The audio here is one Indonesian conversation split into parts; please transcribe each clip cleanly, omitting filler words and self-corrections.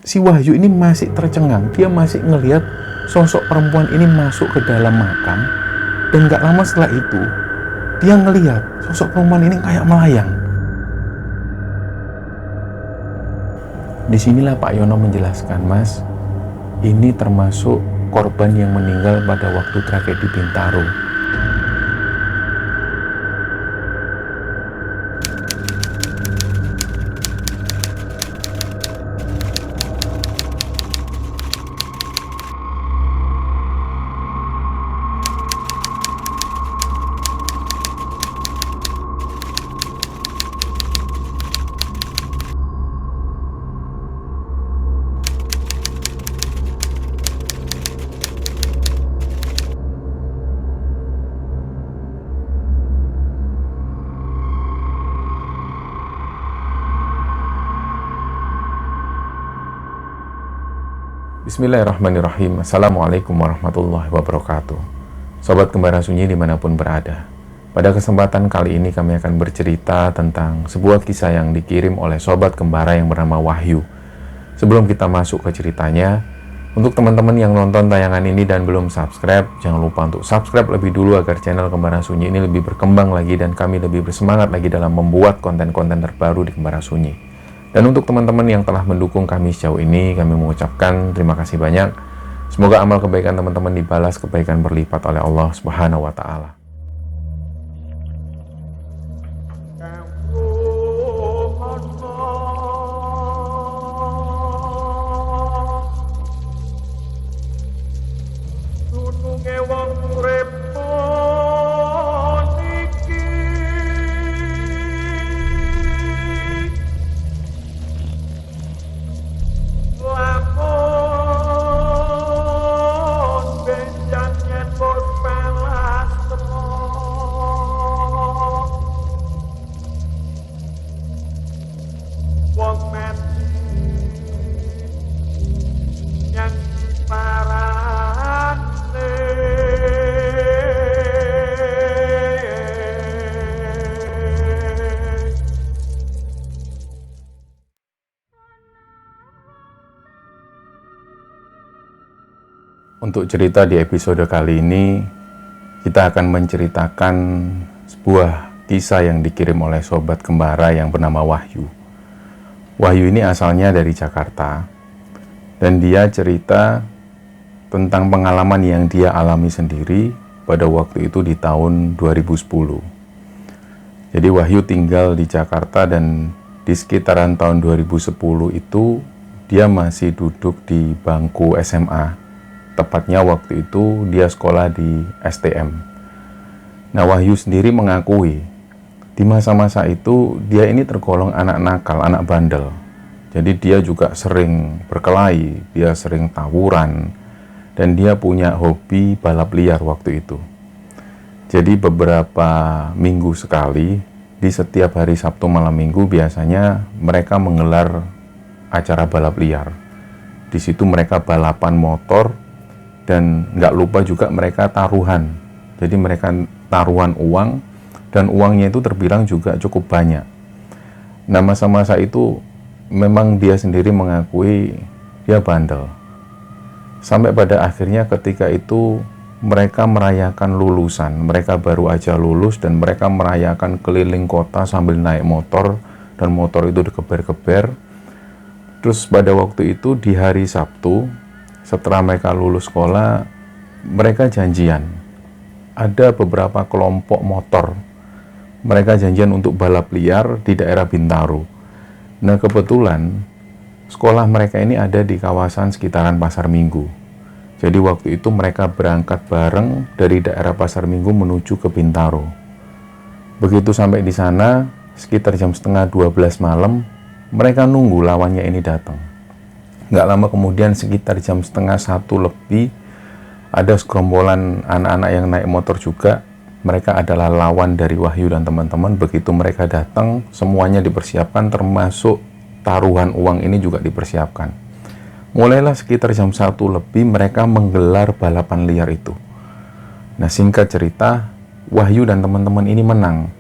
si Wahyu ini masih tercengang. Dia masih ngelihat sosok perempuan ini masuk ke dalam makam. Dan gak lama setelah itu, dia ngelihat sosok perempuan ini kayak melayang. Disinilah Pak Yono menjelaskan, Mas, ini termasuk korban yang meninggal pada waktu tragedi Bintaro. Bismillahirrahmanirrahim. Assalamualaikum warahmatullahi wabarakatuh. Sobat Kembara Sunyi dimanapun berada, pada kesempatan kali ini kami akan bercerita tentang sebuah kisah yang dikirim oleh Sobat Kembara yang bernama Wahyu. Sebelum kita masuk ke ceritanya, untuk teman-teman yang nonton tayangan ini dan belum subscribe, jangan lupa untuk subscribe lebih dulu agar channel Kembara Sunyi ini lebih berkembang lagi dan kami lebih bersemangat lagi dalam membuat konten-konten terbaru di Kembara Sunyi. Dan untuk teman-teman yang telah mendukung kami sejauh ini, kami mengucapkan terima kasih banyak. Semoga amal kebaikan teman-teman dibalas kebaikan berlipat oleh Allah Subhanahu wa Ta'ala. Untuk cerita di episode kali ini, kita akan menceritakan sebuah kisah yang dikirim oleh Sobat Kembara yang bernama Wahyu. Wahyu ini asalnya dari Jakarta, dan dia cerita tentang pengalaman yang dia alami sendiri pada waktu itu di tahun 2010. Jadi Wahyu tinggal di Jakarta dan di sekitaran tahun 2010 itu dia masih duduk di bangku SMA. Tepatnya waktu itu dia sekolah di STM. Nah, Wahyu sendiri mengakui di masa-masa itu dia ini tergolong anak nakal, anak bandel. Jadi dia juga sering berkelahi, dia sering tawuran, dan dia punya hobi balap liar waktu itu. Jadi beberapa minggu sekali, di setiap hari Sabtu malam minggu biasanya mereka menggelar acara balap liar. Di situ mereka balapan motor, dan nggak lupa juga mereka taruhan. Jadi mereka taruhan uang, dan uangnya itu terbilang juga cukup banyak. Nah, masa-masa itu memang dia sendiri mengakui dia bandel. Sampai pada akhirnya ketika itu mereka merayakan lulusan. Mereka baru aja lulus dan mereka merayakan keliling kota sambil naik motor, dan motor itu dikeber-keber. Terus pada waktu itu di hari Sabtu, setelah mereka lulus sekolah, mereka janjian. Ada beberapa kelompok motor. Mereka janjian untuk balap liar di daerah Bintaro. Nah, kebetulan sekolah mereka ini ada di kawasan sekitaran Pasar Minggu. Jadi waktu itu mereka berangkat bareng dari daerah Pasar Minggu menuju ke Bintaro. Begitu sampai di sana, sekitar jam 11:30 malam, mereka nunggu lawannya ini datang. Nggak lama kemudian sekitar jam 12:30 lebih, ada segerombolan anak-anak yang naik motor juga. Mereka adalah lawan dari Wahyu dan teman-teman. Begitu mereka datang, semuanya dipersiapkan, termasuk taruhan uang ini juga dipersiapkan. Mulailah sekitar jam 1 lebih mereka menggelar balapan liar itu. Nah, singkat cerita, Wahyu dan teman-teman ini menang.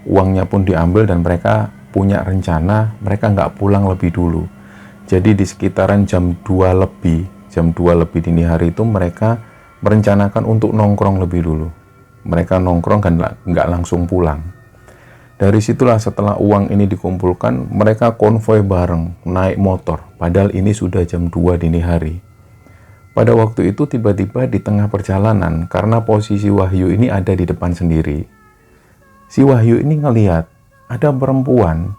Uangnya pun diambil dan mereka punya rencana mereka nggak pulang lebih dulu. Jadi di sekitaran jam 2 lebih dini hari itu mereka merencanakan untuk nongkrong lebih dulu. Mereka nongkrong kan nggak langsung pulang. Dari situlah setelah uang ini dikumpulkan, mereka konvoi bareng, naik motor. Padahal ini sudah jam 2 dini hari. Pada waktu itu tiba-tiba di tengah perjalanan, karena posisi Wahyu ini ada di depan sendiri. Si Wahyu ini ngelihat ada perempuan,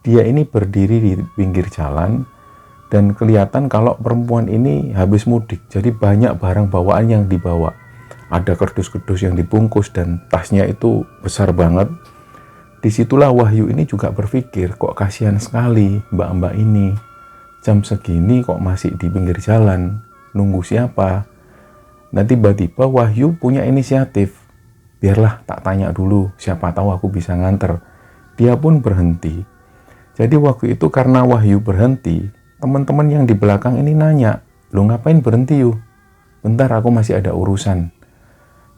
dia ini berdiri di pinggir jalan, dan kelihatan kalau perempuan ini habis mudik. Jadi banyak barang bawaan yang dibawa. Ada kardus-kardus yang dibungkus dan tasnya itu besar banget. Disitulah Wahyu ini juga berpikir, kok kasihan sekali mbak-mbak ini. Jam segini kok masih di pinggir jalan, nunggu siapa? Nah tiba-tiba Wahyu punya inisiatif. Biarlah tak tanya dulu, siapa tahu aku bisa nganter. Dia pun berhenti. Jadi waktu itu karena Wahyu berhenti, teman-teman yang di belakang ini nanya, "Lu ngapain berhenti yuk? Bentar aku masih ada urusan."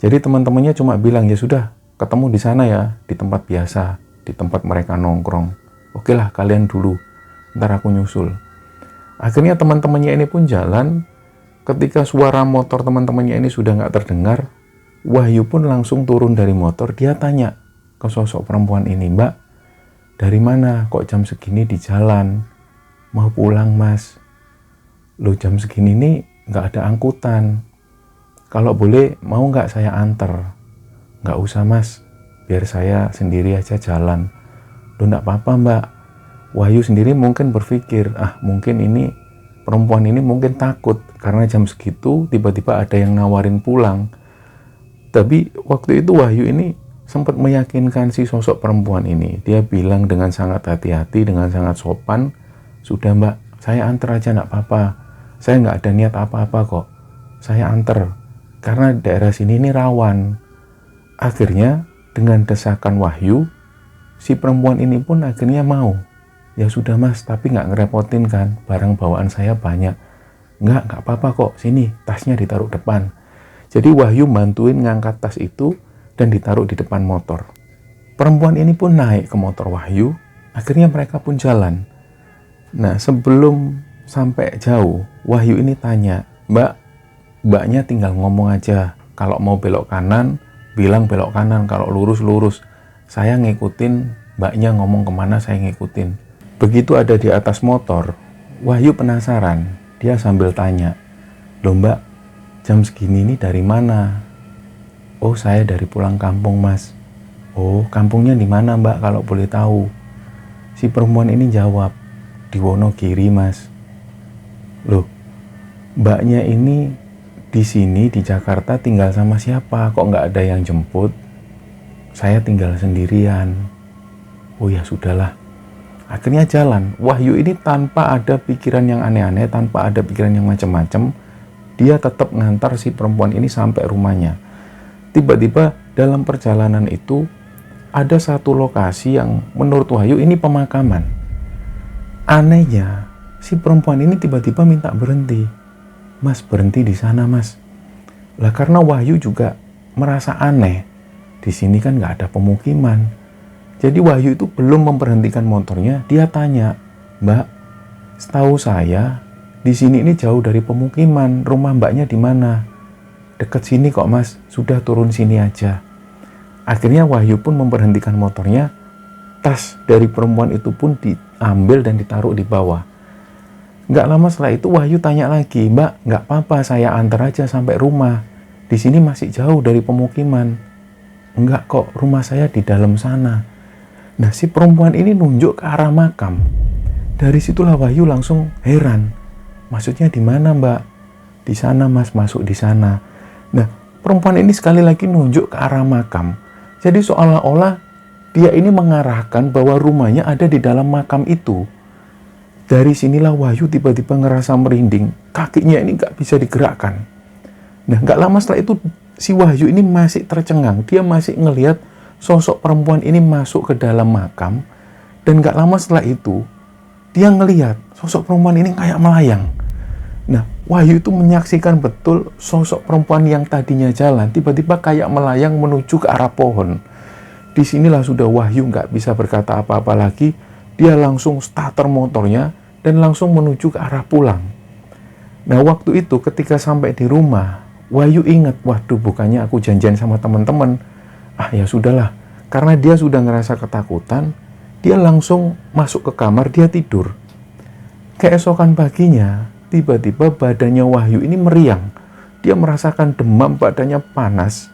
Jadi teman-temannya cuma bilang, "Ya sudah, ketemu di sana ya, di tempat biasa, di tempat mereka nongkrong. Oke lah, kalian dulu, ntar aku nyusul." Akhirnya teman-temannya ini pun jalan. Ketika suara motor teman-temannya ini sudah nggak terdengar, Wahyu pun langsung turun dari motor. Dia tanya ke sosok perempuan ini, "Mbak, dari mana? Kok jam segini di jalan? Mau pulang mas." "Loh jam segini nih nggak ada angkutan. Kalau boleh mau nggak saya anter?" "Nggak usah mas, biar saya sendiri aja jalan." "Loh nggak apa-apa mbak." Wahyu sendiri mungkin berpikir, mungkin ini perempuan ini mungkin takut karena jam segitu tiba-tiba ada yang nawarin pulang. Tapi waktu itu Wahyu ini sempat meyakinkan si sosok perempuan ini. Dia bilang dengan sangat hati-hati, dengan sangat sopan, "Sudah mbak, saya anter aja nggak apa-apa. Saya nggak ada niat apa-apa kok. Saya anter. Karena daerah sini ini rawan." Akhirnya dengan desakan Wahyu, si perempuan ini pun akhirnya mau. "Ya sudah mas, tapi nggak ngerepotin kan, barang bawaan saya banyak." Nggak apa-apa kok, sini tasnya ditaruh depan." Jadi Wahyu bantuin ngangkat tas itu dan ditaruh di depan motor. Perempuan ini pun naik ke motor Wahyu, akhirnya mereka pun jalan. Nah sebelum sampai jauh, Wahyu ini tanya, mbaknya tinggal ngomong aja, kalau mau belok kanan, bilang belok kanan, kalau lurus, saya ngikutin, mbaknya ngomong kemana saya ngikutin." Begitu ada di atas motor, Wahyu penasaran, dia sambil tanya, "Loh mbak, jam segini ini dari mana?" "Oh saya dari pulang kampung mas." "Oh kampungnya di mana mbak kalau boleh tahu?" Si perempuan ini jawab, "Di Wonogiri mas." "Loh mbaknya ini di sini di Jakarta tinggal sama siapa? Kok nggak ada yang jemput?" "Saya tinggal sendirian." "Oh ya sudahlah." Akhirnya jalan. Wahyu ini tanpa ada pikiran yang aneh-aneh, tanpa ada pikiran yang macam-macam, dia tetap ngantar si perempuan ini sampai rumahnya. Tiba-tiba dalam perjalanan itu ada satu lokasi yang menurut Wahyu ini pemakaman. Anehnya, si perempuan ini tiba-tiba minta berhenti. "Mas, berhenti di sana mas." Lah karena Wahyu juga merasa aneh, di sini kan nggak ada pemukiman. Jadi Wahyu itu belum memberhentikan motornya, dia tanya, "Mbak, setahu saya di sini ini jauh dari pemukiman, rumah mbaknya di mana?" "Dekat sini kok mas, sudah turun sini aja." Akhirnya Wahyu pun memberhentikan motornya, tas dari perempuan itu pun diambil dan ditaruh di bawah. Nggak lama setelah itu Wahyu tanya lagi, "Mbak, nggak apa-apa saya antar aja sampai rumah, di sini masih jauh dari pemukiman." "Enggak kok, rumah saya di dalam sana." Nah si perempuan ini nunjuk ke arah makam. Dari situlah Wahyu langsung heran. "Maksudnya di mana mbak?" "Di sana mas, masuk di sana." Nah perempuan ini sekali lagi nunjuk ke arah makam. Jadi seolah-olah dia ini mengarahkan bahwa rumahnya ada di dalam makam itu. Dari sinilah Wahyu tiba-tiba ngerasa merinding. Kakinya ini nggak bisa digerakkan. Nah nggak lama setelah itu si Wahyu ini masih tercengang. Dia masih ngelihat sosok perempuan ini masuk ke dalam makam, dan gak lama setelah itu dia ngelihat sosok perempuan ini kayak melayang. Nah Wahyu itu menyaksikan betul sosok perempuan yang tadinya jalan tiba-tiba kayak melayang menuju ke arah pohon. Disinilah sudah Wahyu gak bisa berkata apa-apa lagi. Dia langsung starter motornya dan langsung menuju ke arah pulang. Nah, waktu itu ketika sampai di rumah, Wahyu ingat, waduh, bukannya aku janjian sama teman-teman. Ya sudahlah, karena dia sudah ngerasa ketakutan, dia langsung masuk ke kamar, dia tidur. Keesokan paginya, tiba-tiba badannya Wahyu ini meriang. Dia merasakan demam, badannya panas.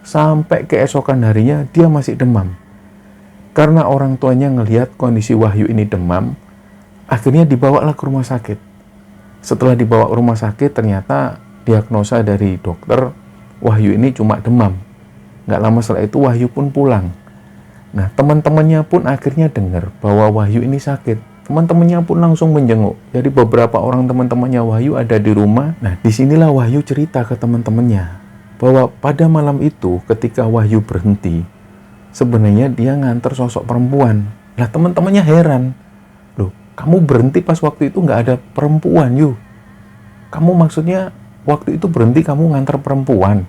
Sampai keesokan harinya dia masih demam. Karena orang tuanya ngelihat kondisi Wahyu ini demam, akhirnya dibawalah ke rumah sakit. Setelah dibawa ke rumah sakit, ternyata diagnosa dari dokter, Wahyu ini cuma demam. Nggak lama setelah itu Wahyu pun pulang. Nah, teman-temannya pun akhirnya dengar bahwa Wahyu ini sakit. Teman-temannya pun langsung menjenguk. Jadi beberapa orang teman-temannya Wahyu ada di rumah. Nah, disinilah Wahyu cerita ke teman-temannya bahwa pada malam itu ketika Wahyu berhenti, sebenarnya dia nganter sosok perempuan. Lah, teman-temannya heran. Loh, kamu berhenti pas waktu itu nggak ada perempuan, Yu. Kamu maksudnya waktu itu berhenti kamu nganter perempuan?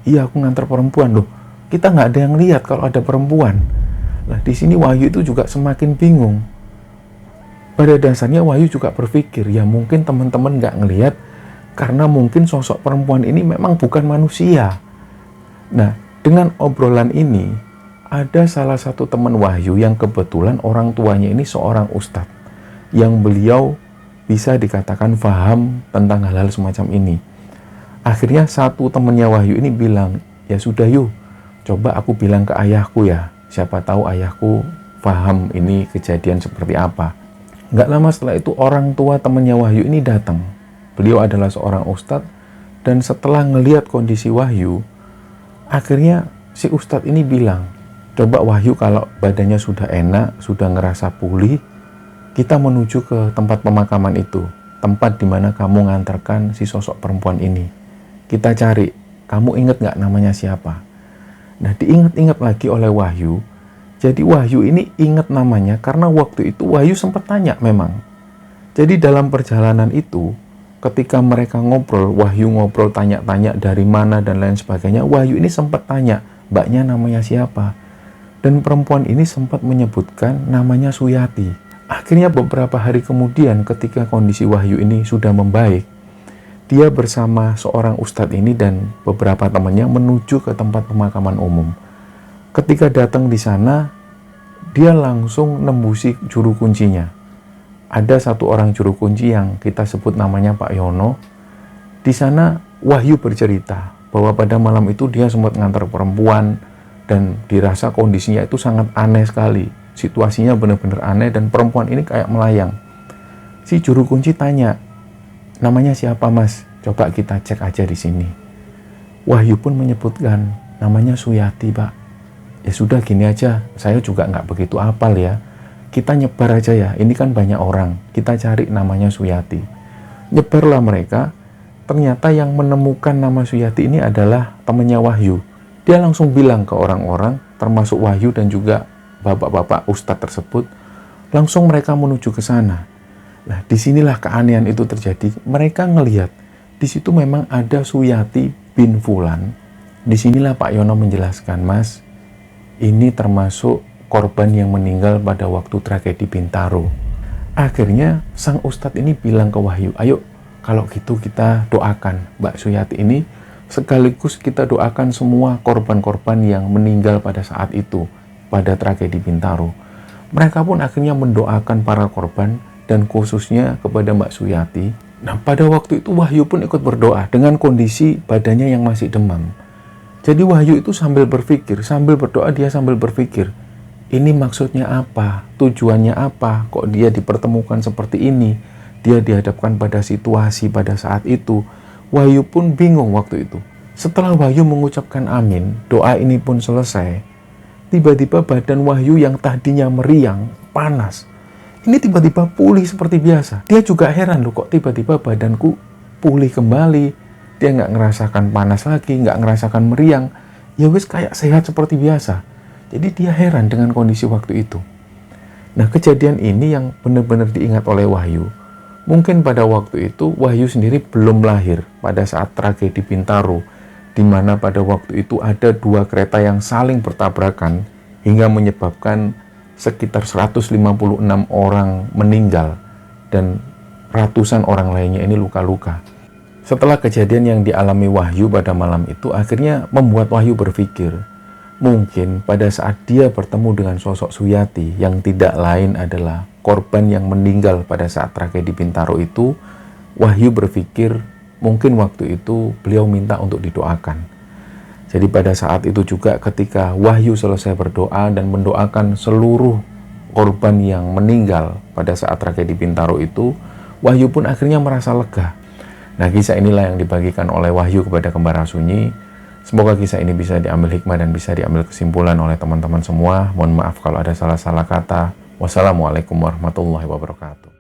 Iya, aku nganter perempuan. Loh, kita nggak ada yang lihat kalau ada perempuan. Nah, di sini Wahyu itu juga semakin bingung. Pada dasarnya Wahyu juga berpikir, ya mungkin teman-teman nggak ngelihat karena mungkin sosok perempuan ini memang bukan manusia. Nah, dengan obrolan ini, ada salah satu teman Wahyu yang kebetulan orang tuanya ini seorang ustadz, yang beliau bisa dikatakan paham tentang hal-hal semacam ini. Akhirnya satu temannya Wahyu ini bilang, ya sudah Yu, coba aku bilang ke ayahku ya, siapa tahu ayahku paham ini kejadian seperti apa. Nggak lama setelah itu orang tua temannya Wahyu ini datang. Beliau adalah seorang ustadz, dan setelah ngelihat kondisi Wahyu, akhirnya si ustadz ini bilang, coba Wahyu kalau badannya sudah enak, sudah ngerasa pulih, kita menuju ke tempat pemakaman itu, tempat di mana kamu ngantarkan si sosok perempuan ini. Kita cari, kamu ingat nggak namanya siapa? Nah, diingat-ingat lagi oleh Wahyu. Jadi Wahyu ini ingat namanya karena waktu itu Wahyu sempat tanya memang. Jadi dalam perjalanan itu, ketika mereka ngobrol, Wahyu ngobrol tanya-tanya dari mana dan lain sebagainya, Wahyu ini sempat tanya, mbaknya namanya siapa? Dan perempuan ini sempat menyebutkan namanya Suyati. Akhirnya beberapa hari kemudian ketika kondisi Wahyu ini sudah membaik, dia bersama seorang ustadz ini dan beberapa temannya menuju ke tempat pemakaman umum. Ketika datang di sana, dia langsung nembusi juru kuncinya. Ada satu orang juru kunci yang kita sebut namanya Pak Yono. Di sana Wahyu bercerita bahwa pada malam itu dia sempat ngantar perempuan dan dirasa kondisinya itu sangat aneh sekali. Situasinya benar-benar aneh dan perempuan ini kayak melayang. Si juru kunci tanya, namanya siapa mas? Coba kita cek aja di sini. Wahyu pun menyebutkan, namanya Suyati pak. Ya sudah gini aja, saya juga nggak begitu hafal ya. Kita nyebar aja ya, ini kan banyak orang. Kita cari namanya Suyati. Nyebarlah mereka, ternyata yang menemukan nama Suyati ini adalah temannya Wahyu. Dia langsung bilang ke orang-orang, termasuk Wahyu dan juga bapak-bapak ustadz tersebut, langsung mereka menuju ke sana. Nah, disinilah keanehan itu terjadi. Mereka ngelihat di situ memang ada Suyati bin Fulan. Disinilah Pak Yono menjelaskan, mas, ini termasuk korban yang meninggal pada waktu tragedi Bintaro. Akhirnya sang ustadz ini bilang ke Wahyu, ayo kalau gitu kita doakan Mbak Suyati ini, sekaligus kita doakan semua korban-korban yang meninggal pada saat itu, pada tragedi Bintaro. Mereka pun akhirnya mendoakan para korban dan khususnya kepada Mbak Suyati. Nah, pada waktu itu Wahyu pun ikut berdoa dengan kondisi badannya yang masih demam. Jadi Wahyu itu sambil berpikir, sambil berdoa dia sambil berpikir, ini maksudnya apa? Tujuannya apa? Kok dia dipertemukan seperti ini? Dia dihadapkan pada situasi pada saat itu. Wahyu pun bingung waktu itu. Setelah Wahyu mengucapkan amin, doa ini pun selesai. Tiba-tiba badan Wahyu yang tadinya meriang, panas, ini tiba-tiba pulih seperti biasa. Dia juga heran loh, kok tiba-tiba badanku pulih kembali. Dia nggak ngerasakan panas lagi, nggak ngerasakan meriang. Ya wis kayak sehat seperti biasa. Jadi dia heran dengan kondisi waktu itu. Nah, kejadian ini yang benar-benar diingat oleh Wahyu. Mungkin pada waktu itu Wahyu sendiri belum lahir pada saat tragedi Bintaro, di mana pada waktu itu ada dua kereta yang saling bertabrakan hingga menyebabkan sekitar 156 orang meninggal dan ratusan orang lainnya ini luka-luka. Setelah kejadian yang dialami Wahyu pada malam itu, akhirnya membuat Wahyu berpikir, mungkin pada saat dia bertemu dengan sosok Suyati yang tidak lain adalah korban yang meninggal pada saat tragedi Bintaro itu, Wahyu berpikir mungkin waktu itu beliau minta untuk didoakan. Jadi pada saat itu juga ketika Wahyu selesai berdoa dan mendoakan seluruh korban yang meninggal pada saat tragedi Bintaro itu, Wahyu pun akhirnya merasa lega. Nah, kisah inilah yang dibagikan oleh Wahyu kepada Kembara Sunyi. Semoga kisah ini bisa diambil hikmah dan bisa diambil kesimpulan oleh teman-teman semua. Mohon maaf kalau ada salah-salah kata. Wassalamualaikum warahmatullahi wabarakatuh.